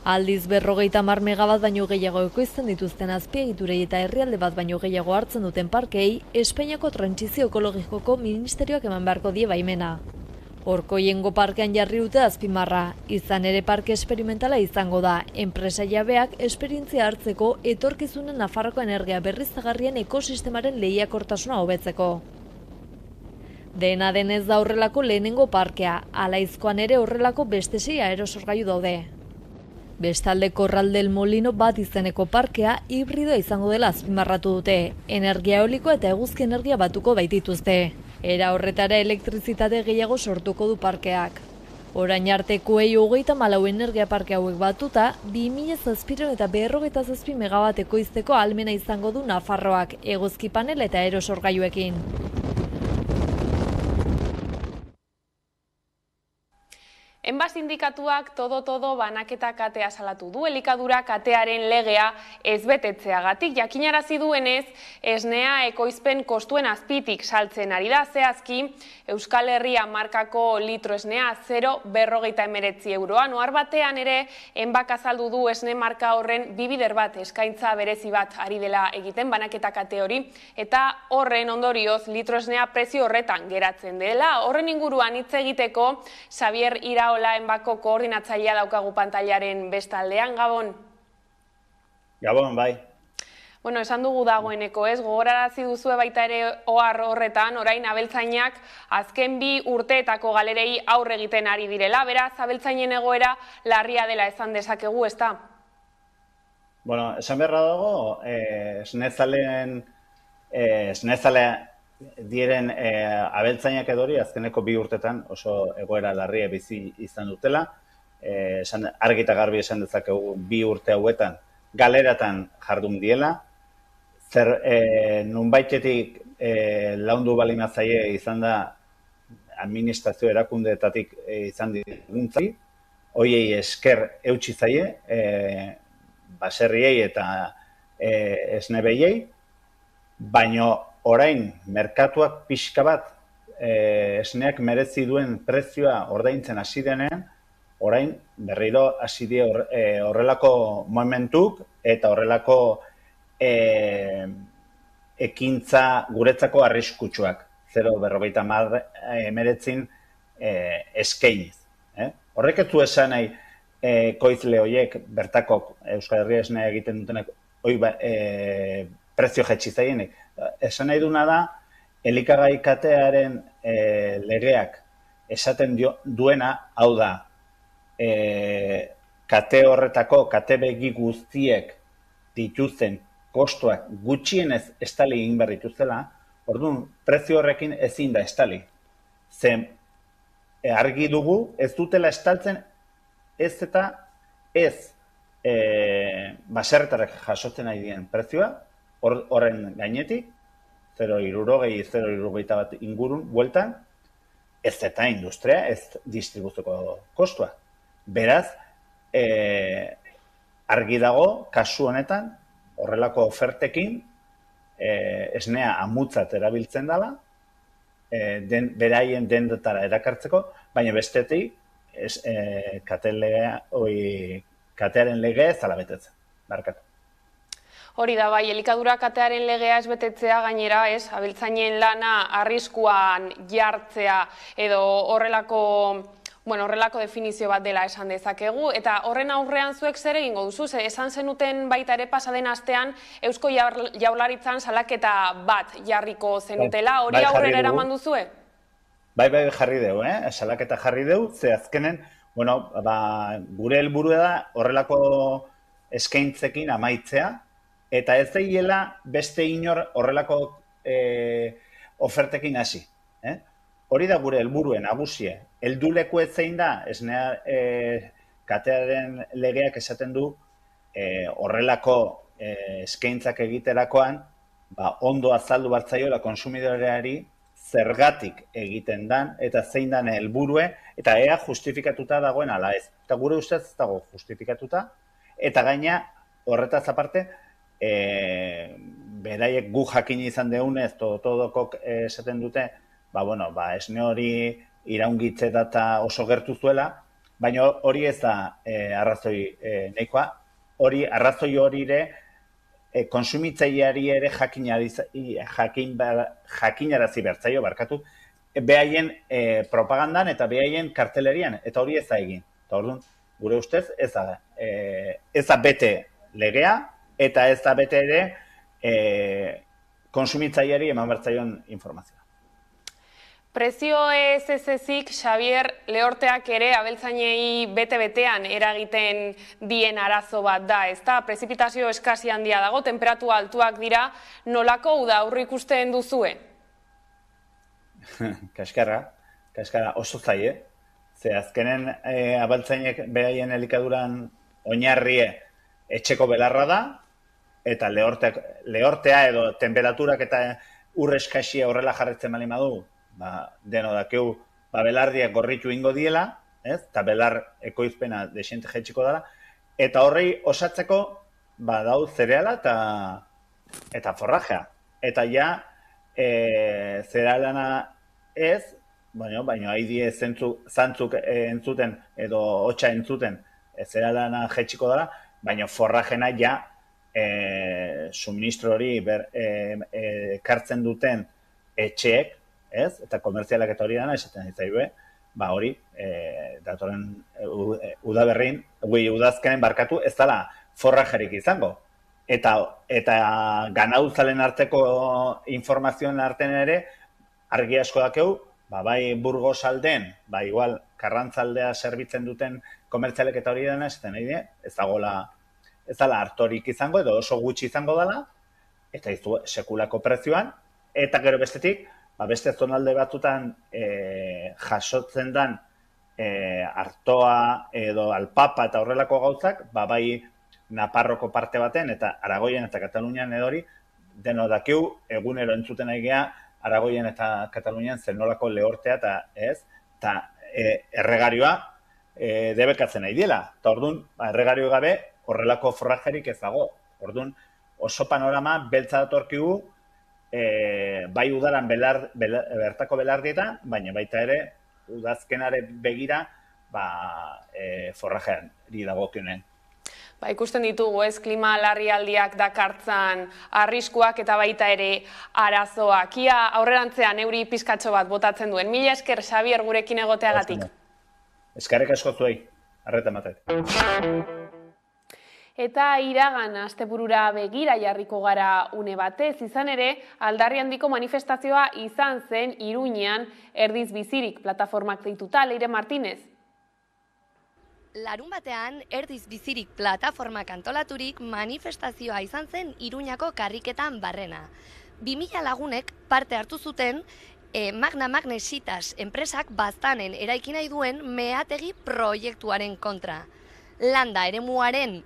Aldiz 50 megabat baino gehiago ekoizten dituzten azpiegiturei eta herrialde bat baino gehiago hartzen duten parkei, Espainiako Trantsizio Ekologikoko Ministerioak eman beharko die baimena. Orkoiengo parkean jarri dute azpimarra, izan ere parke esperimentala izango da, enpresa jabeak esperientzia hartzeko etorkizunen Nafarroko energia berriztagarrien ekosistemaren lehiakortasuna hobetzeko. Dena denez da horrelako lehenengo parkea, Alaizkoan ere horrelako beste 6 aerosorgailu daude. Bestalde Korraldel Molino bat izeneko parkea hibridoa izango dela azpimarratu dute, energia eolikoa eta eguzki energia batuko baitituzte. Era horretara elektrizitate gehiago sortuko du parkeak. Orain artekoei 34 energia parke hauek batuta, 2700 eta 407 megawatt ekoizteko ahalmena izango du Nafarroak, eguzki panel eta aerosorgailuekin. Enba sindikatuak todo banaketa katea salatu du, elikadura katearen legea ez betetzeagatik. Jakinarazi duenez, esnea ekoizpen kostuen azpitik saltzen ari da, zehazki Euskal Herria markako litro esnea 0,49 euroan. Ohar batean ere, enbak azaldu du esne marka horren bibider bat, eskaintza berezi bat ari dela egiten banaketa kate hori, eta horren ondorioz litro esnea prezio horretan geratzen dela. Horren inguruan hitz egiteko, Xavier Iraola enbako koordinatzailea daukagu pantailaren bestaldean, Gabon? Gabon, bai. Bueno, esan dugu dagoeneko ez, gogorarazi duzue baita ere ohar horretan, orain abeltzainak azken 2 urteetako galerei aurre egiten ari direla, beraz, abeltzainen egoera larria dela esan dezakegu, ezta? Bueno, esan beharra dago, esnezalea diren abeltzainak edori azkeneko 2 urtetan oso egoera larria bizi izan dutela. Argi eta garbi esan dezakegu 2 urte hauetan galeratan jardun diela. Nunbaitetik laundu balimatzaile izan da administrazio erakundeetatik izan diguntzi. Hoiei esker eutsi zaie, baserriei eta esnebeiei, baino orain merkatuak pixka bat esneak merezi duen prezioa ordaintzen hasi denean, orain berriro hasi die horrelako momentuk eta horrelako ekintza guretzako arriskutsuak 0,49 eskainiz. Horrek ez du esan nahi koizle horiek bertako Euskal Herria esnea egiten dutenak prezio jaitsi zaienek. Esan nahi duna da, elikagai katearen legeak esaten duena, hau da, kate horretako, kate begi guztiek dituzten kostuak gutxienez estali egin behar dituztela, orduan, prezio horrekin ezin da estali. Zen, argi dugu, ez dutela estaltzen, ez eta ez baserretarek jasotzen nahi dien prezioa, horren gainetik, 0,60-0,61 ingurun, bueltan, ez eta industria, ez distribuzioko kostua. Beraz, argi dago, kasu honetan, horrelako ofertekin, esnea amutzat erabiltzen dela, beraien dendetara erakartzeko, baina bestetik, katearen legea ez dela betetzen, barkatu. Hori da, bai, elikadura katearen legea ez betetzea gainera, ez, abeltzainen lana arriskuan jartzea edo horrelako definizio bat dela esan dezakegu, eta horren aurrean zuek zer egingo duzu, esan zenuten baita ere pasaden astean Eusko Jaurlaritzan salaketa bat jarriko zenutela, hori aurrera eraman duzue? Bai, jarri deu, salaketa jarri deu, ze azkenen, gure helburua da horrelako eskaintzekin amaitzea, eta ez daiela beste inor horrelako ofertekin hasi. Hori da gure helburuen nagusie. Helduleku ez zein da, esnea katearen legeak esaten du horrelako eskaintzak egiterakoan, ondo azaldu bartzaiola konsumidoreari zergatik egiten dan, eta zein dan helburue, eta ea justifikatuta dagoen ala ez. Eta gure ustez ez dago justifikatuta, eta gaina horretaz aparte, beraiek gu jakin izan deunez, todokok esaten dute, esne hori iraungitze data oso gertu zuela, baina hori ez da arrazoi nahikoa, arrazoi hori ere konsumitzaileari ere jakinarazi bertzaio, barkatu, behaien propagandan eta behaien kartelerian, eta hori ez da egin. Eta orduan, gure ustez, ez da bete legea, eta ez da bete ere konsumitzaileari eman bertzaion informazioa. Prezio ez ezik, Xabier, lehorteak ere abeltzainei bete-betean eragiten dien arazo bat da, ezta? Prezipitazio eskasi handia dago, temperatura altuak dira, nolako uda aurreikusten duzue? Kaskarra oso zaie. Ze azkenen abeltzainek behaien elikaduran oinarrie etxeko belarra da, eta lehortea edo temperaturak eta ur eskasia horrela jarretzen bali madu, deno dakeu belardiak gorritu ingo diela, eta belar ekoizpena desente jetxiko dela, eta horrei osatzeko dau zereala eta forrajea. Eta ja, zerealana ez, baina haidie zantzuk entzuten edo hotxa entzuten zerealana jetxiko dela, baina forrajena ja suministro hori kartzen duten etxeek, eta komertzialak eta hori dana, esaten ditzaibue, hori, datoren udaberrin, udazkenen barkatu, ez dela forrajerik izango. Eta ganauzalen arteko informazioen artean ere, argi asko dakeu, bai Burgos alden, igual Karrantzaldea zerbitzen duten komertzialek eta hori dana, esaten nahi ez dela hartorik izango, edo oso gutxi izango dela, eta izu sekulako prezioan, eta gero bestetik, beste zonalde batutan jasotzen den artoa edo alpapa eta horrelako gauzak, bai Naparroko parte baten eta Aragoien eta Katalunian edori, deno dakiu egunero entzuten aigea Aragoien eta Katalunian zenolako lehortea eta erregarioa debekatzen nahi diela. Eta orduan, erregario gabe horrelako forrajerik ez dago. Orduan, oso panorama beltza datorkigu, bai udaran bertako belardietan, baina baita ere udazkenare begira forrajeari dagokionen. Ikusten ditugu klima larrialdiak dakartzan arriskuak eta baita ere arazoak. Ia aurrerantzean euri pizkatxo bat botatzen duen. Mila esker, Xabier, gurekin egoteagatik. Eskerrik asko zuei, arreta ematet. Eta iragan asteburura begira jarriko gara une batez, izan ere, aldarri handiko manifestazioa izan zen Iruñean Erdiz Bizirik plataformak deituta. Leire Martínez. Larun batean, Erdiz Bizirik plataformak antolaturik manifestazioa izan zen Iruñako karriketan barrena. 2000 lagunek parte hartu zuten Magna Magnesitas enpresak Baztanen eraiki nahi duen meategi proiektuaren kontra. Landa eremuaren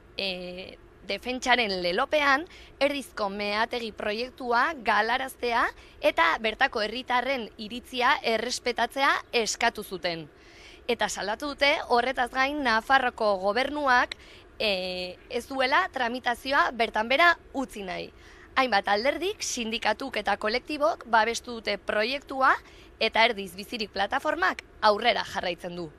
defentsaren lelopean, Erdizko meategi proiektua galaraztea eta bertako herritarren iritzia errespetatzea eskatu zuten. Eta salatu dute horretaz gain Nafarroko gobernuak ez duela tramitazioa bertan bera utzi nahi. Hainbat alderdik, sindikatuk eta kolektibok babestu dute proiektua eta Erdiz Bizirik plataformak aurrera jarraitzen du.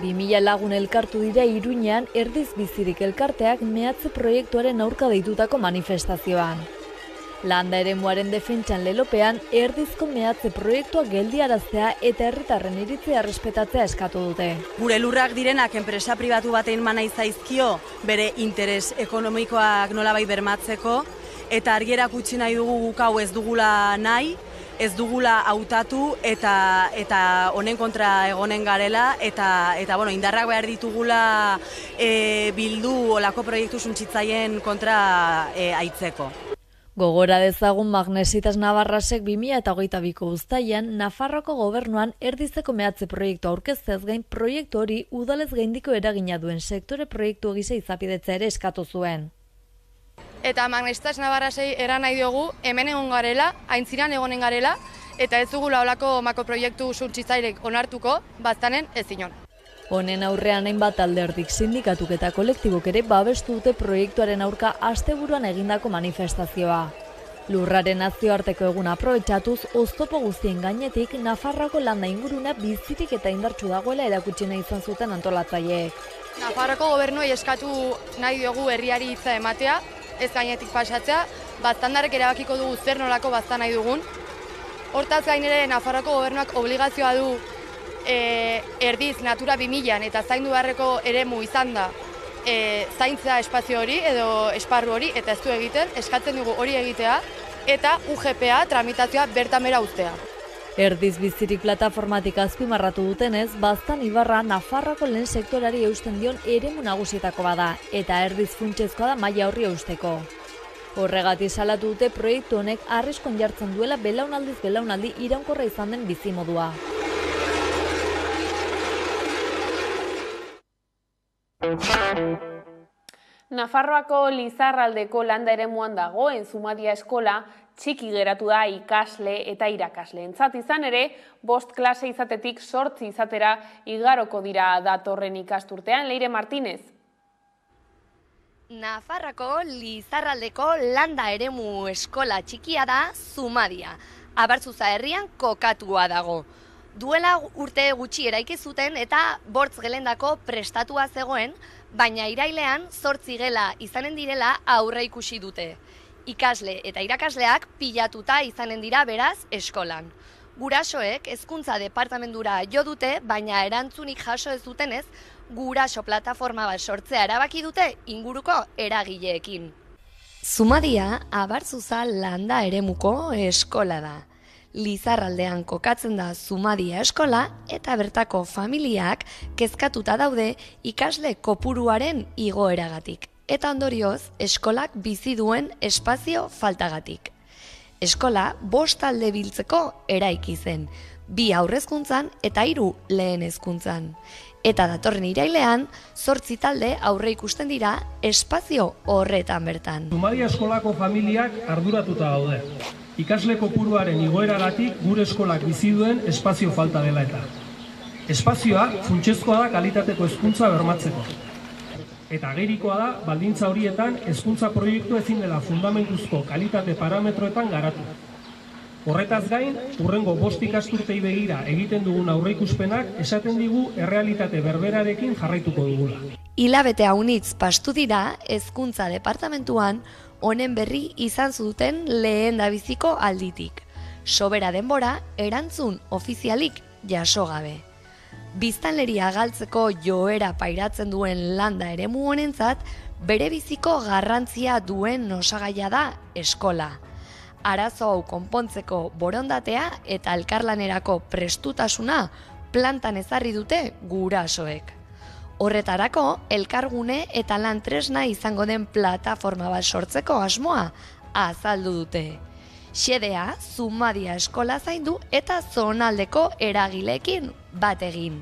2000 lagun elkartu dira Iruñean Erdiz Bizirik elkarteak meatze proiektuaren aurka deitutako manifestazioan. Landa eremuaren defentsan lelopean Erdizko meatze proiektua geldiaraztea eta herritarren iritzia errespetatzea eskatu dute. Gure lurrak direnak enpresa pribatu batein manai zaizkio bere interes ekonomikoak nolabait bermatzeko eta argierak utzi nahi dugu guk hau ez dugula nahi, ez dugula hautatu eta honen kontra egonen garela eta indarrak behar ditugula bildu olako proiektu suntsitzaien kontra aitzeko. Gogora dezagun Magnesitas Navarrasek 2022ko uztailean Nafarroko gobernuan Erdizeko meatze proiektu aurkezteaz gain proiektu hori udalez gaindiko eragina duen sektore proiektu gisa izapidetzea ere eskatu zuen. Eta Magnesitas Navarrasei eran nahi diogu hemen egon garela, aintziran egonen garela, eta ez dugula olako makroproiektu suntsitzailek onartuko, Baztanen ez inon. Honen aurrean hainbat alderdik sindikatuk eta kolektibok ere babestu dute proiektuaren aurka asteburuan egindako manifestazioa. Lurraren nazioarteko eguna aprobetxatuz, oztopo guztien gainetik Nafarroako landa inguruna bizirik eta indartsu dagoela erakutsi nahi izan zuten antolatzaileek. Nafarroako gobernuei eskatu nahi diogu herriari hitza ematea, ez gainetik pasatzea, Baztandarrek erabakiko dugu zer nolako baztan nahi dugun, Hortaz gain ere Nafarroako gobernuak obligazioa du erdiz Natura 2000 eta zaindu beharreko eremu izan da zaintza espazio hori edo esparru hori, eta ez du egiten, eskatzen dugu hori egitea eta UGPA tramitazioa bertan bera uztea. Erdiz bizirik plataformatik azpimarratu dutenez, Baztan ibarra Nafarroako lehen sektorari eusten dion eremu nagusietako bada, eta erdiz funtsezkoa da maila horri eusteko. Horregatik salatu dute proiektu honek arriskon jartzen duela belaunaldiz belaunaldi iraunkorra izan den bizimodua. Nafarroako Lizarraldeko landa eremuan dagoen Zumadia eskola txiki geratu da ikasle eta irakasleentzat, izan ere, 5 klase izatetik 8 izatera igaroko dira datorren ikasturtean. Leire Martínez. Nafarroako Lizarraldeko landa eremu eskola txikia da Zumadia. Abartzuza herrian kokatua dago. Duela urte gutxi eraiki zuten eta 5 gelendako prestatua zegoen, baina irailean 8 gela izanen direla aurre ikusi dute. Ikasle eta irakasleak pilatuta izanen dira beraz eskolan. Gurasoek hezkuntza departamendura jo dute, baina erantzunik jaso ez dutenez, guraso plataforma bat sortzea erabaki dute inguruko eragileekin. Zumadia Abartzuza landa eremuko eskola da. Lizarraldean kokatzen da Zumadia eskola eta bertako familiak kezkatuta daude ikasle kopuruaren igoeragatik. Eta ondorioz, eskolak bizi duen espazio faltagatik. Eskola 5 talde biltzeko eraiki zen, 2 aurrezkuntzan eta 3 lehen hezkuntzan. Eta datorren irailean, 8 talde aurre ikusten dira espazio horretan bertan. Zumadia eskolako familiak arduratuta daude. Ikasle kopuruaren igoeragatik gure eskolak bizi duen espazio falta dela eta. Espazioa funtsezkoa da kalitateko hezkuntza bermatzeko. Eta agerikoa da, baldintza horietan, hezkuntza proiektu ezin dela fundamentuzko kalitate parametroetan garatu. Horretaz gain, hurrengo 5 ikasturtei begira egiten dugun aurreikuspenak esaten digu errealitate berberarekin jarraituko dugula. Hilabete haunitz pastu dira hezkuntza departamentuan honen berri izan zuten lehendabiziko alditik. Sobera denbora erantzun ofizialik jaso gabe. Biztanleria galtzeko joera pairatzen duen landa eremu honentzat, bere biziko garrantzia duen osagaia da eskola. Arazo hau konpontzeko borondatea eta elkarlanerako prestutasuna plantan ezarri dute gurasoek. Horretarako, elkargune eta lan tresna izango den plataforma bat sortzeko asmoa azaldu dute. Xedea, Zumadia eskola zaindu eta zonaldeko eragileekin bat egin.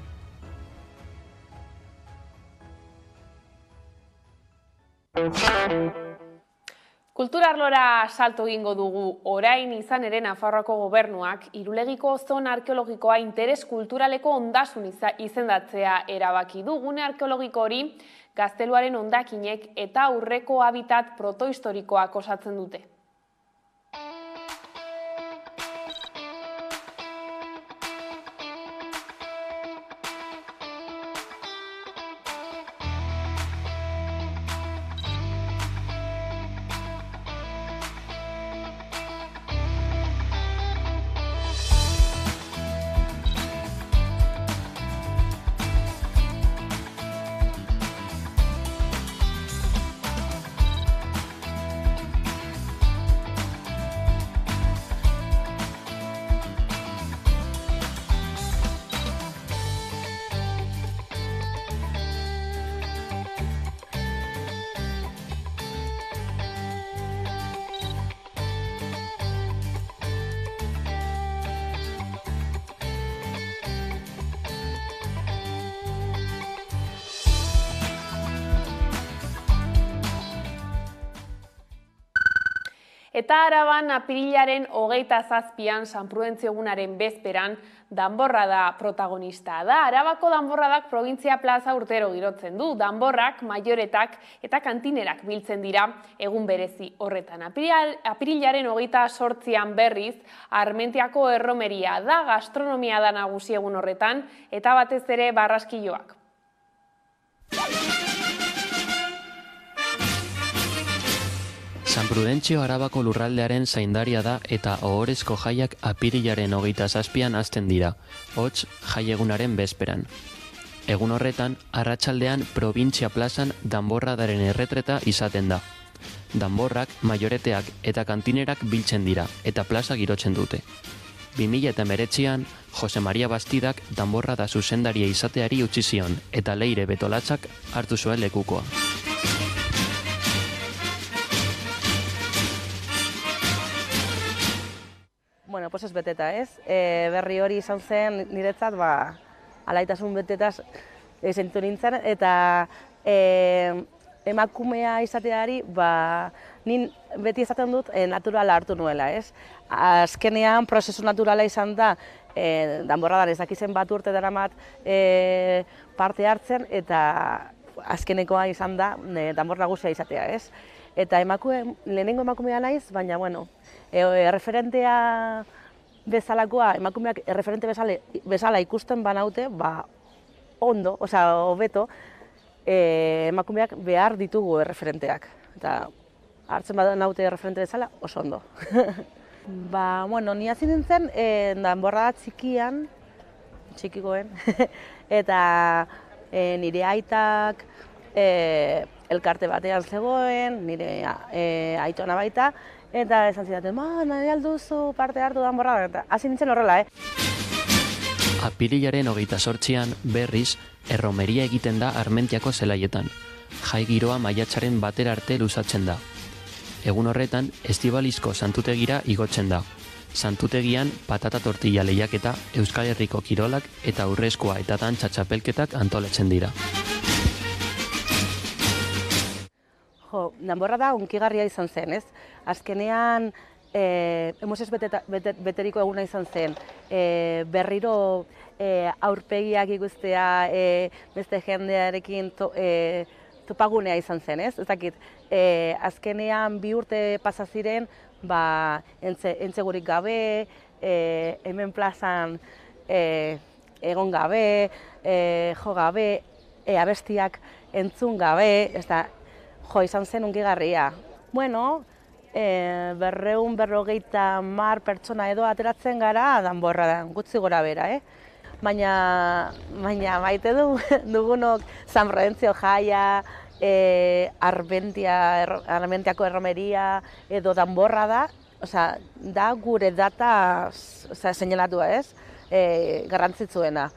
Kulturarlora salto egingo dugu. Orain izan ere Nafarroako gobernuak Irulegiko zona arkeologikoa interes kulturaleko ondasun izendatzea erabaki du. Gune arkeologiko hori gazteluaren hondakinek eta aurreko habitat protohistorikoak osatzen dute. Eta Araban apirilaren 27an San Prudentzio egunaren bezperan danborrada protagonista da. Arabako danborradak provintzia plaza urtero girotzen du. Danborrak, majoretak eta kantinerak biltzen dira egun berezi horretan. Apirilaren 28an berriz Armentiako erromeria da, gastronomia da nagusi egun horretan eta batez ere barraskiloak. San Prudentzio Arabako lurraldearen zaindaria da eta ohorezko jaiak apirilaren 27an hasten dira, hots jaiegunaren bezperan. Egun horretan, arratsaldean Probintzia plazan danborradaren erretreta izaten da. Danborrak, majoreteak eta kantinerak biltzen dira eta plaza girotzen dute. 2019an, Jose Maria Bastidak danborrada zuzendaria izateari utzi zion eta Leire Betolatzak hartu zuen lekukoa. Bueno, pues ez beteta, ez? Berri hori izan zen niretzat, alaitasun betetaz sentitu nintzen, eta emakumea izateari, nin beti esaten dut naturala hartu nuela, ez? Azkenean prozesu naturala izan da, danborradan ez dakizen bat urte daramat parte hartzen, eta azkenekoa izan da danbor nagusia izatea, ez? Eta lehenengo emakumea naiz, baina, bueno, referentea bezalakoa, emakumeak referente bezala ikusten banaute, ondo, hobeto, emakumeak behar ditugu referenteak. Eta hartzen banaute referente bezala, oso ondo. Bueno, ni hasi nintzen, danborrada txikikoen, eta nire aitak elkarte batean zegoen, nire aitona baita, eta esan zidaten, nahi alduzu parte hartu danborrada, eta hasi nintzen horrela, Apirilaren 28an berriz, erromeria egiten da Armentiako zelaietan. Jai giroa maiatzaren batera arte luzatzen da. Egun horretan, estibalizko santutegira igotzen da. Santutegian patata tortilla lehiaketa, Euskal Herriko kirolak eta urrezkoa eta dantza txapelketak antolatzen dira. Danborrada hunkigarria izan zen, ez? Azkenean, emozioz beteriko eguna izan zen, berriro aurpegiak ikustea, beste jendearekin topagunea izan zen, ez? Ez dakit, azkenean 2 urte pasa ziren, entzegurik gabe, hemen plazan egon gabe, jo gabe, abestiak entzun gabe, izan zen hunkigarria. Bueno, 250 pertsona edo ateratzen gara danborradan, gutxi gora bera, Baina maite dugunok San Prudentzio jaia, Armentiako erromeria edo danborrada, da gure data seinalatua, ez? Garrantzitsuena.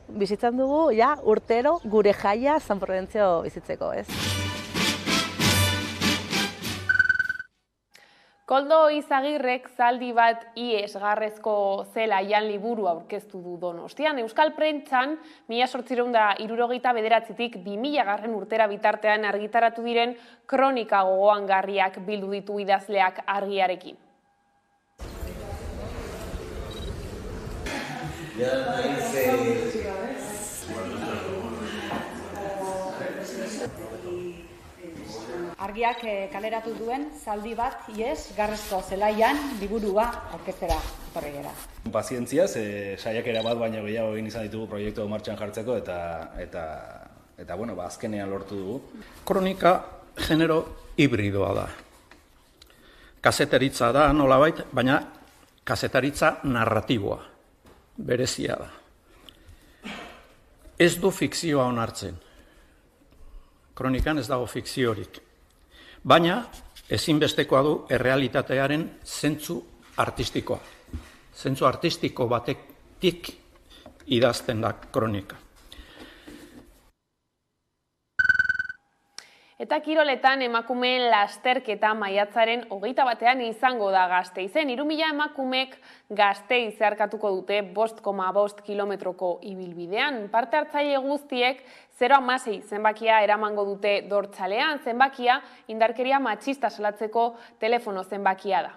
Bizitzen dugu, urtero gure jaia San Prudentzio bizitzeko, ez? Koldo Izagirrek zaldi bat iesgarrezko zelaian liburu aurkeztu du Donostian. Euskal Prentsan 1869tik 2000 urtera bitartean argitaratu diren kronika gogoangarriak bildu ditu idazleak argiarekin. Argiak kaleratu duen zaldi bat iesgarrezko zelaian liburua aurkeztera etorri gara. Pazientziaz, saiakera bat baino gehiago egin izan ditugu proiektu martxan jartzeko eta bueno, azkenean lortu dugu. Kronika genero hibridoa da. Kazetaritza da nolabait, baina kazetaritza narratiboa berezia da. Ez du fikzioa onartzen. Kronikan ez dago fikziorik. Baina, ezinbestekoa du errealitatearen zentzu artistikoa. Zentzu artistiko batetik idazten da kronika. Eta kiroletan emakumeen lasterketa maiatzaren 21ean izango da Gasteizen. 3000 emakumek Gasteiz zeharkatuko dute 5,5 kilometroko ibilbidean. Parte hartzaile guztiek 0,6 zenbakia eramango dute dortzalean. Zenbakia indarkeria matxista salatzeko telefono zenbakia da.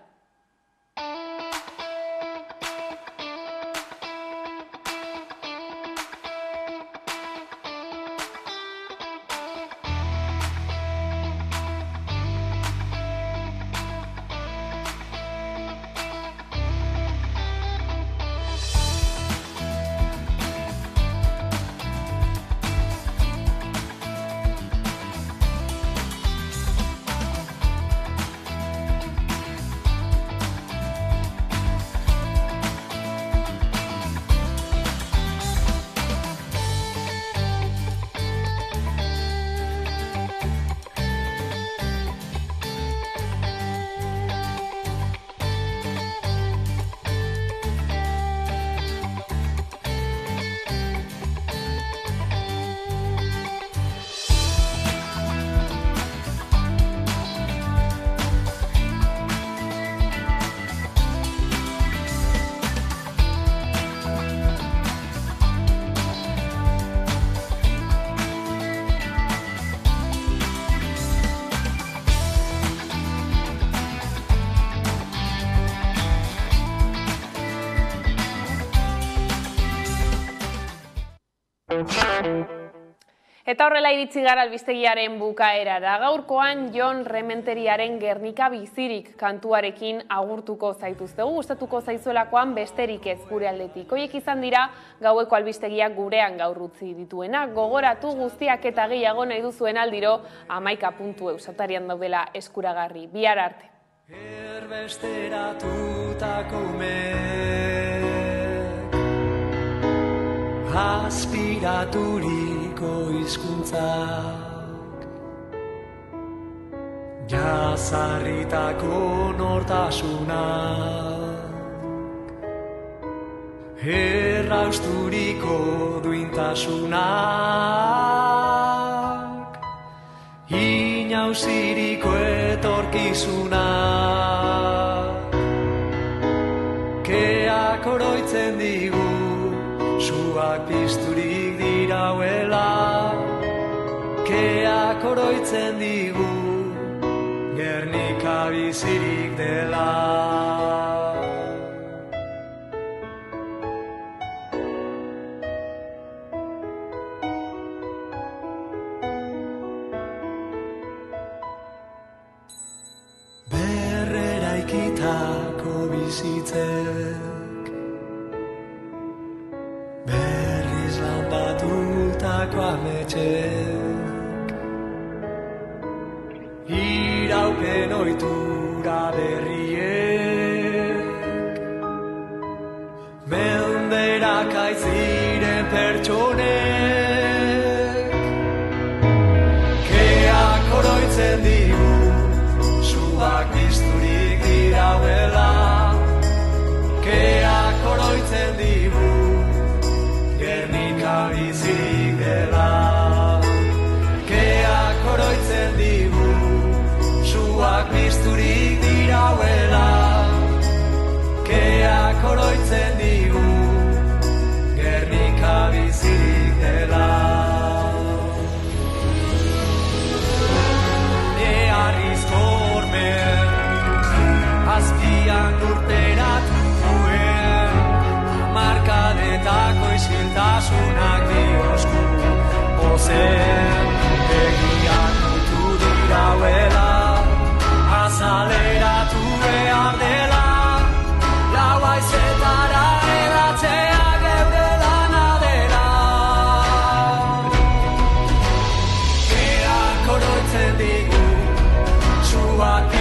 Eta horrela iritsi gara albistegiaren bukaerara. Gaurkoan Jon Rementeriaren Gernika bizirik kantuarekin agurtuko zaituztegu. Gustatuko zaizuelakoan besterik ez gure aldetik. Hoiek izan dira gaueko albistegiak gurean gaur utzi dituena. Gogoratu guztiak eta gehiago nahi duzuen aldiro 11.eu satarian daudela eskuragarri. Bihar arte. Erbesteratutako aspiraturiko hizkuntzak jazarritako nortasunak errausturiko duintasunak inauziriko etorkizunak keak oroitzen digu suak pizturik dirauela, keak oroitzen digu, Gernika bizirik dela. Berreraikitako bizitzek berriz landatutako ametxek iraupen ohitura berriek menderak aitziren pertsonek keak oroitzen digu suak pizturik dirauela keak oroitzen digu Gernika bizirik dela keak oroitzen digu suak pizturik dirauela keak oroitzen digu Gernika bizirik dela Nearrizko hormen azpian urteratuen markadetako izkiltasunak diosku ozen egiak mutu dirauela azaleratu behar dela lau haizetara edatzea geure lana dela keak oroitzen digu suak